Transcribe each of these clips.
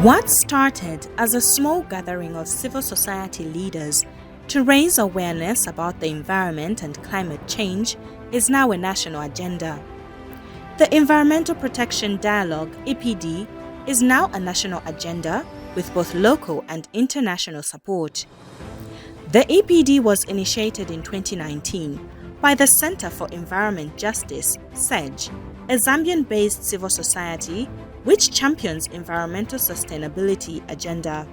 What started as a small gathering of civil society leaders to raise awareness about the environment and climate change is now a national agenda. The Environmental Protection Dialogue-EPD is now a national agenda with both local and international support. The EPD was initiated in 2019 by the Center for Environment Justice, CEJ, a Zambian-based civil society which champions environmental sustainability agenda.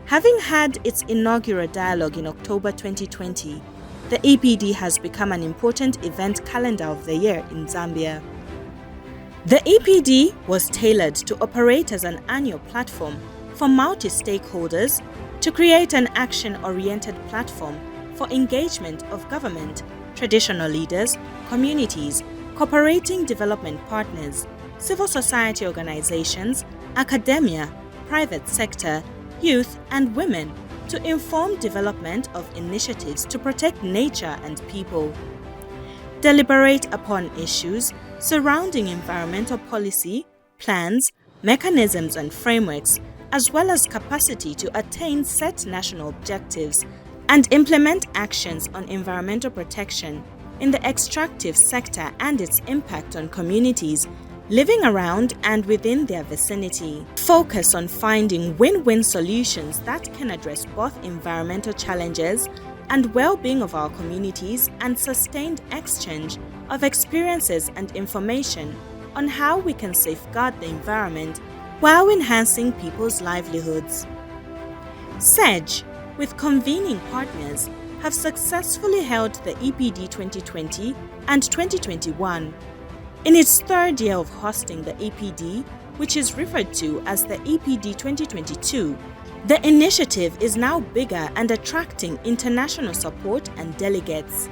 Having had its inaugural dialogue in October 2020, the EPD has become an important event calendar of the year in Zambia. The EPD was tailored to operate as an annual platform for multi-stakeholders to create an action-oriented platform for engagement of government, traditional leaders, communities, cooperating development partners, civil society organizations, academia, private sector, youth, and women to inform development of initiatives to protect nature and people. Deliberate upon issues surrounding environmental policy, plans, mechanisms, and frameworks, as well as capacity to attain set national objectives and implement actions on environmental protection in the extractive sector and its impact on communities living around and within their vicinity. Focus on finding win-win solutions that can address both environmental challenges and well-being of our communities, and sustained exchange of experiences and information on how we can safeguard the environment while enhancing people's livelihoods. CEJ, with convening partners, have successfully held the EPD 2020 and 2021. In its third year of hosting the EPD, which is referred to as the EPD 2022, the initiative is now bigger and attracting international support and delegates.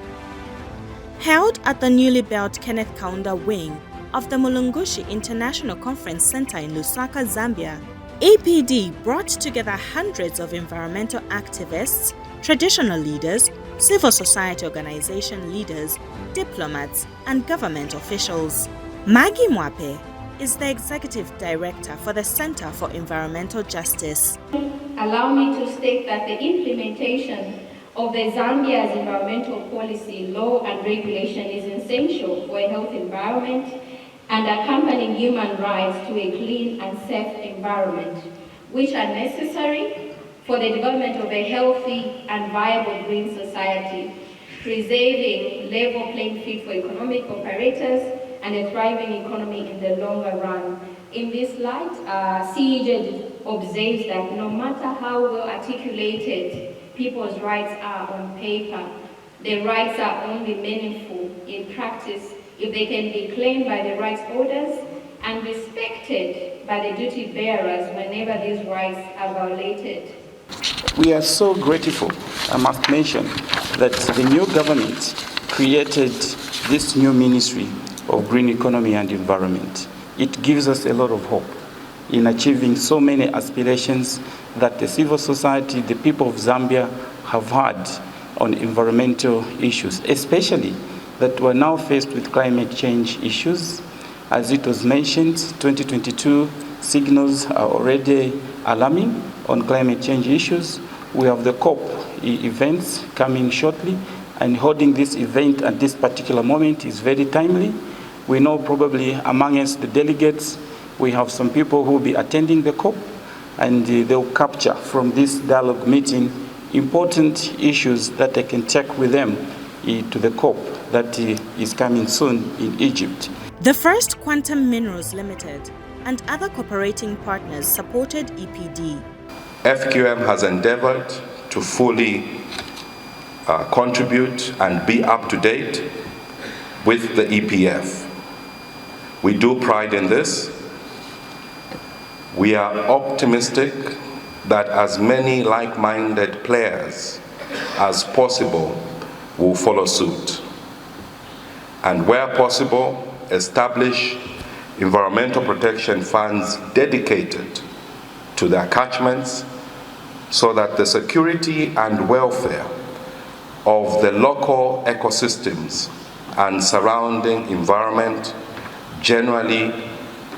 Held at the newly built Kenneth Kaunda wing of the Mulungushi International Conference Center in Lusaka, Zambia, EPD brought together hundreds of environmental activists, traditional leaders, civil society organization leaders, diplomats, and government officials. Maggie Mwape is the executive director for the Center for Environmental Justice. Allow me to state that the implementation of the Zambia's environmental policy, law, and regulation is essential for a healthy environment and accompanying human rights to a clean and safe environment, which are necessary for the development of a healthy and viable green society, preserving level playing field for economic operators and a thriving economy in the longer run. In this light, CEJ observes that no matter how well articulated people's rights are on paper, their rights are only meaningful in practice if they can be claimed by the rights holders and respected by the duty bearers whenever these rights are violated. We are so grateful, I must mention, that the new government created this new Ministry of Green Economy and Environment. It gives us a lot of hope in achieving so many aspirations that the civil society, the people of Zambia have had on environmental issues, especially that we're now faced with climate change issues. As it was mentioned, 2022 signals are already alarming on climate change issues. We have the COP events coming shortly, and holding this event at this particular moment is very timely. We know probably amongst the delegates, we have some people who will be attending the COP, and they'll capture from this dialogue meeting important issues that they can take with them to the COP that is coming soon in Egypt. The First Quantum Minerals Limited and other cooperating partners supported EPD. FQM has endeavored to fully contribute and be up to date with the EPF. We do pride in this. We are optimistic that as many like-minded players as possible will follow suit, and where possible, establish environmental protection funds dedicated to their catchments so that the security and welfare of the local ecosystems and surrounding environment generally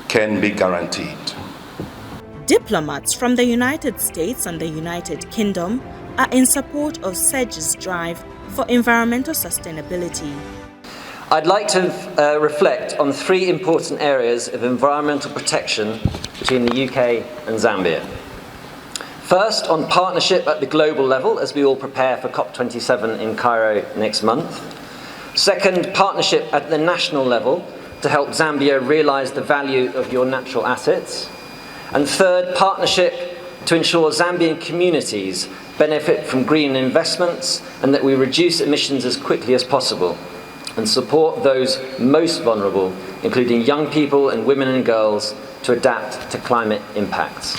can be guaranteed. Diplomats from the United States and the United Kingdom are in support of SEG's drive for environmental sustainability. I'd like to reflect on three important areas of environmental protection between the UK and Zambia. First, on partnership at the global level as we all prepare for COP27 in Cairo next month. Second, partnership at the national level to help Zambia realise the value of your natural assets. And third, partnership to ensure Zambian communities benefit from green investments and that we reduce emissions as quickly as possible and support those most vulnerable, including young people and women and girls, to adapt to climate impacts.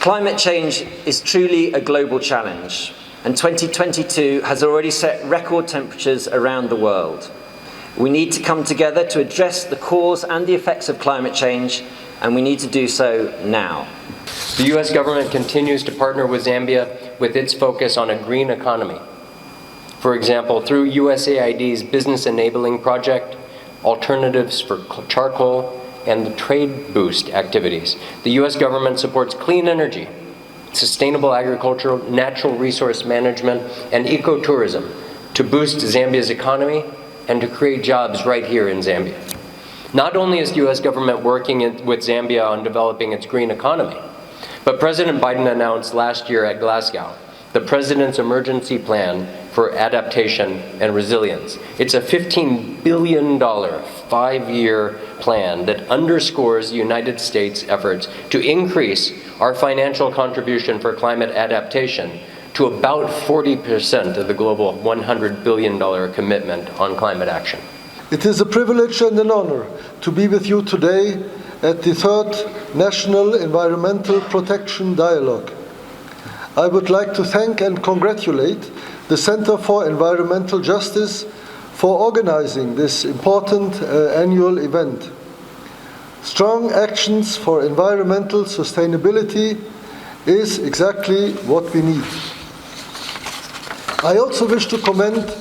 Climate change is truly a global challenge, and 2022 has already set record temperatures around the world. We need to come together to address the cause and the effects of climate change, and we need to do so now. The U.S. government continues to partner with Zambia with its focus on a green economy. For example, through USAID's Business Enabling Project, Alternatives for Charcoal, and the Trade Boost activities, the U.S. government supports clean energy, sustainable agriculture, natural resource management, and ecotourism to boost Zambia's economy and to create jobs right here in Zambia. Not only is the U.S. government working with Zambia on developing its green economy, but President Biden announced last year at Glasgow the President's Emergency Plan for Adaptation and Resilience. It's a $15 billion, 5-year plan that underscores the United States' efforts to increase our financial contribution for climate adaptation to about 40% of the global $100 billion commitment on climate action. It is a privilege and an honor to be with you today at the 3rd National Environmental Protection Dialogue. I would like to thank and congratulate the Center for Environmental Justice for organizing this important annual event. Strong actions for environmental sustainability is exactly what we need. I also wish to commend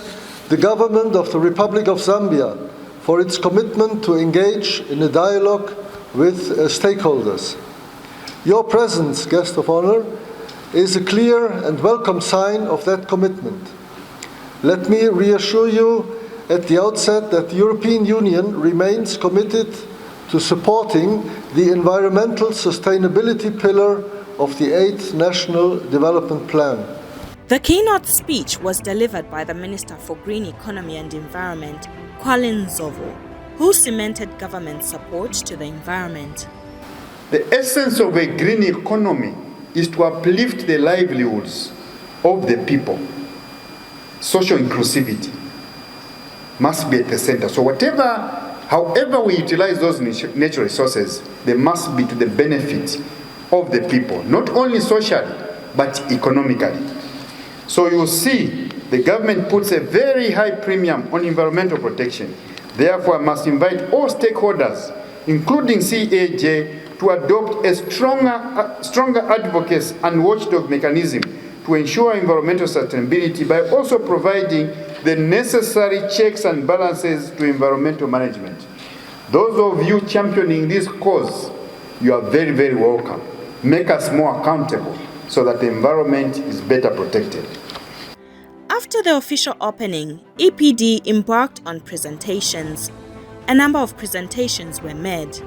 the government of the Republic of Zambia for its commitment to engage in a dialogue with stakeholders. Your presence, guest of honor, is a clear and welcome sign of that commitment. Let me reassure you at the outset that the European Union remains committed to supporting the environmental sustainability pillar of the 8th National Development Plan. The keynote speech was delivered by the Minister for Green Economy and Environment, Colin Zovo, who cemented government support to the environment. The essence of a green economy is to uplift the livelihoods of the people. Social inclusivity must be at the center. So however we utilize those natural resources, they must be to the benefit of the people, not only socially, but economically. So you see, the government puts a very high premium on environmental protection. Therefore, I must invite all stakeholders, including CAJ, to adopt a stronger advocacy and watchdog mechanism to ensure environmental sustainability by also providing the necessary checks and balances to environmental management. Those of you championing this cause, you are very, very welcome. Make us more accountable so that the environment is better protected. After the official opening, EPD embarked on presentations. A number of presentations were made.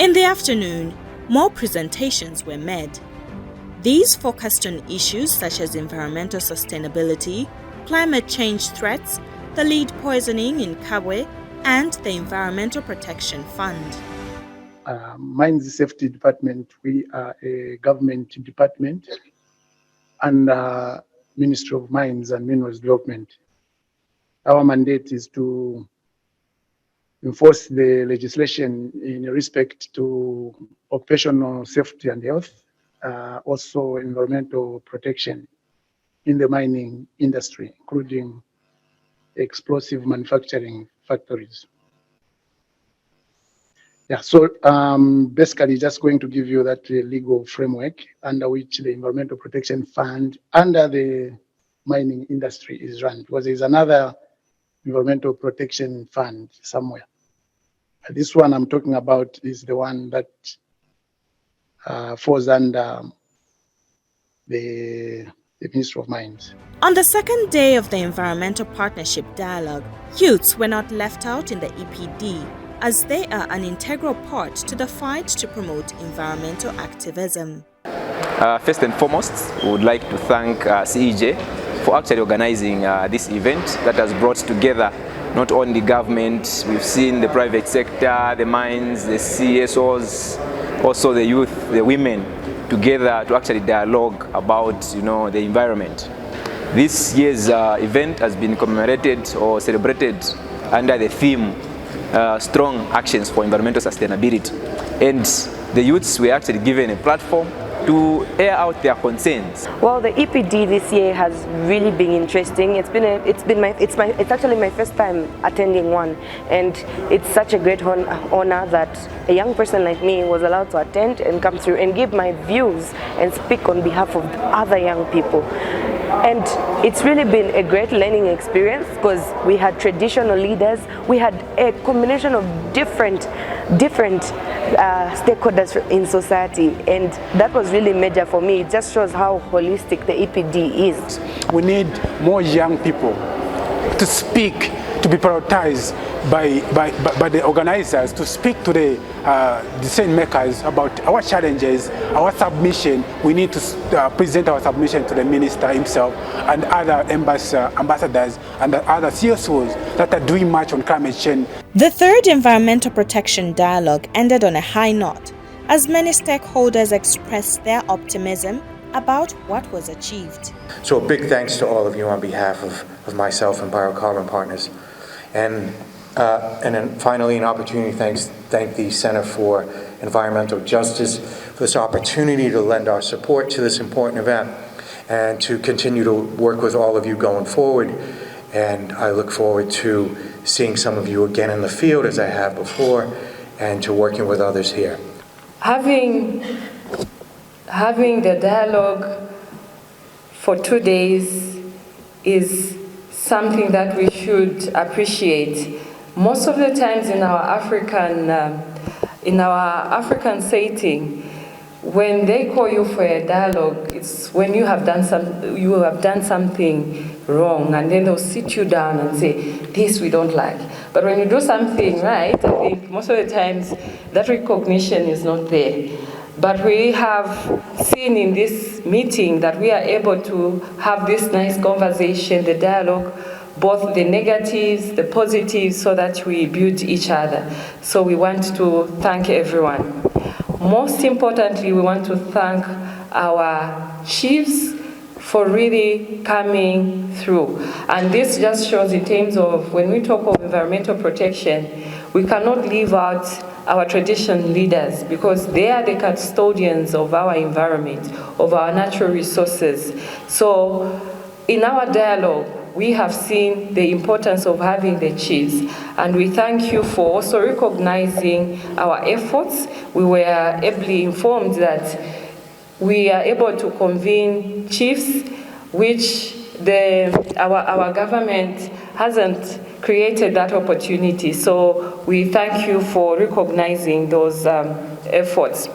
In the afternoon, more presentations were made. These focused on issues such as environmental sustainability, climate change threats, the lead poisoning in Kabwe, and the Environmental Protection Fund. Mines Safety Department, we are a government department and Ministry of Mines and Minerals Development. Our mandate is to enforce the legislation in respect to occupational safety and health, also environmental protection in the mining industry, including explosive manufacturing factories. Yeah, so basically just going to give you that legal framework under which the Environmental Protection Fund under the mining industry is run, because there's another Environmental Protection Fund somewhere. This one I'm talking about is the one that falls under the Ministry of Mines. On the second day of the Environmental Partnership Dialogue, youths were not left out in the EPD, as they are an integral part to the fight to promote environmental activism. First and foremost, we would like to thank CEJ for actually organizing this event that has brought together not only government, we've seen the private sector, the mines, the CSOs, also the youth, the women, together to actually dialogue about the environment. This year's event has been commemorated or celebrated under the theme Strong Actions for Environmental Sustainability. And the youths were actually given a platform to air out their concerns. Well, the EPD this year has really been interesting. It's actually my first time attending one, and it's such a great honor that a young person like me was allowed to attend and come through and give my views and speak on behalf of other young people. And it's really been a great learning experience because we had traditional leaders, we had a combination of different stakeholders in society, and that was really major for me. It just shows how holistic the EPD is. We need more young people to speak, to be prioritized by the organizers, to speak to the decision makers about our challenges, our submission. We need to present our submission to the minister himself and other ambassadors and other CSOs that are doing much on climate change. The third Environmental Protection Dialogue ended on a high note, as many stakeholders expressed their optimism about what was achieved. So a big thanks to all of you on behalf of myself and Biocarbon Partners. And then finally, an opportunity to thank the Center for Environmental Justice for this opportunity to lend our support to this important event and to continue to work with all of you going forward. And I look forward to seeing some of you again in the field as I have before, and to working with others here. Having the dialogue for 2 days is something that we should appreciate. Most of the times in our African setting, when they call you for a dialogue, it's when you have done something wrong, and then they'll sit you down and say, this we don't like. But when you do something right, I think most of the times that recognition is not there. But we have seen in this meeting that we are able to have this nice conversation, the dialogue, both the negatives, the positives, so that we build each other. So we want to thank everyone. Most importantly, we want to thank our chiefs for really coming through. And this just shows in terms of when we talk of environmental protection, we cannot leave out our traditional leaders, because they are the custodians of our environment, of our natural resources. So in our dialogue, we have seen the importance of having the chiefs, and we thank you for also recognizing our efforts. We were ably informed that we are able to convene chiefs, which our government hasn't created that opportunity. So we thank you for recognizing those efforts.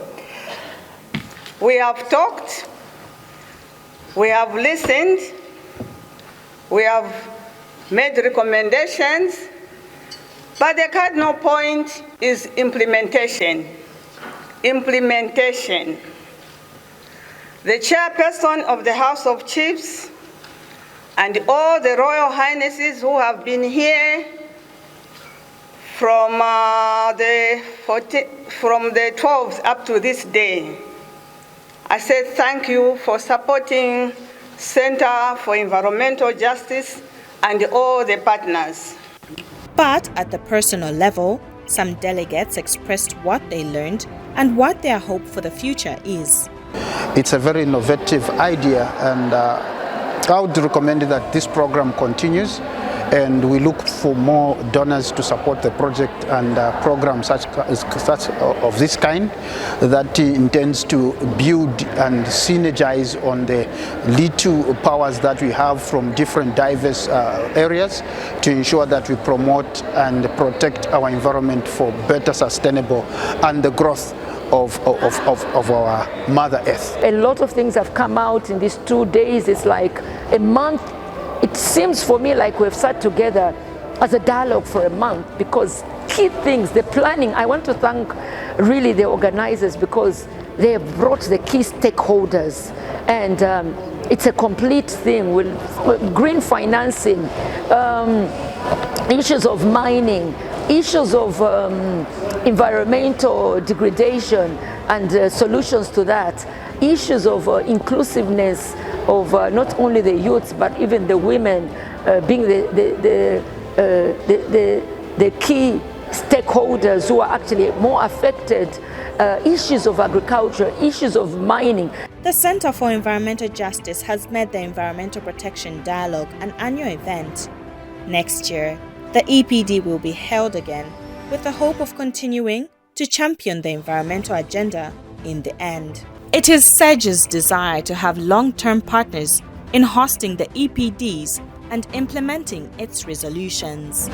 We have talked, we have listened, we have made recommendations, but the cardinal point is implementation. Implementation. The chairperson of the House of Chiefs and all the Royal Highnesses who have been here from the 12th up to this day, I said thank you for supporting Center for Environmental Justice and all the partners. But at the personal level, some delegates expressed what they learned and what their hope for the future is. It's a very innovative idea, and I would recommend that this program continues, and we look for more donors to support the project and programs such of this kind that intends to build and synergize on the little powers that we have from different diverse areas to ensure that we promote and protect our environment for better sustainable and the growth of our Mother Earth. A lot of things have come out in these 2 days. It's like a month. It seems for me like we've sat together as a dialogue for a month, because key things, the planning, I want to thank really the organizers, because they have brought the key stakeholders, and it's a complete thing with green financing, issues of mining, issues of environmental degradation and solutions to that, issues of inclusiveness of not only the youths but even the women being the key stakeholders who are actually more affected, issues of agriculture, issues of mining. The Center for Environmental Justice has made the Environmental Protection Dialogue an annual event. Next year, the EPD will be held again, with the hope of continuing to champion the environmental agenda in the end. It is SEG's desire to have long-term partners in hosting the EPDs and implementing its resolutions.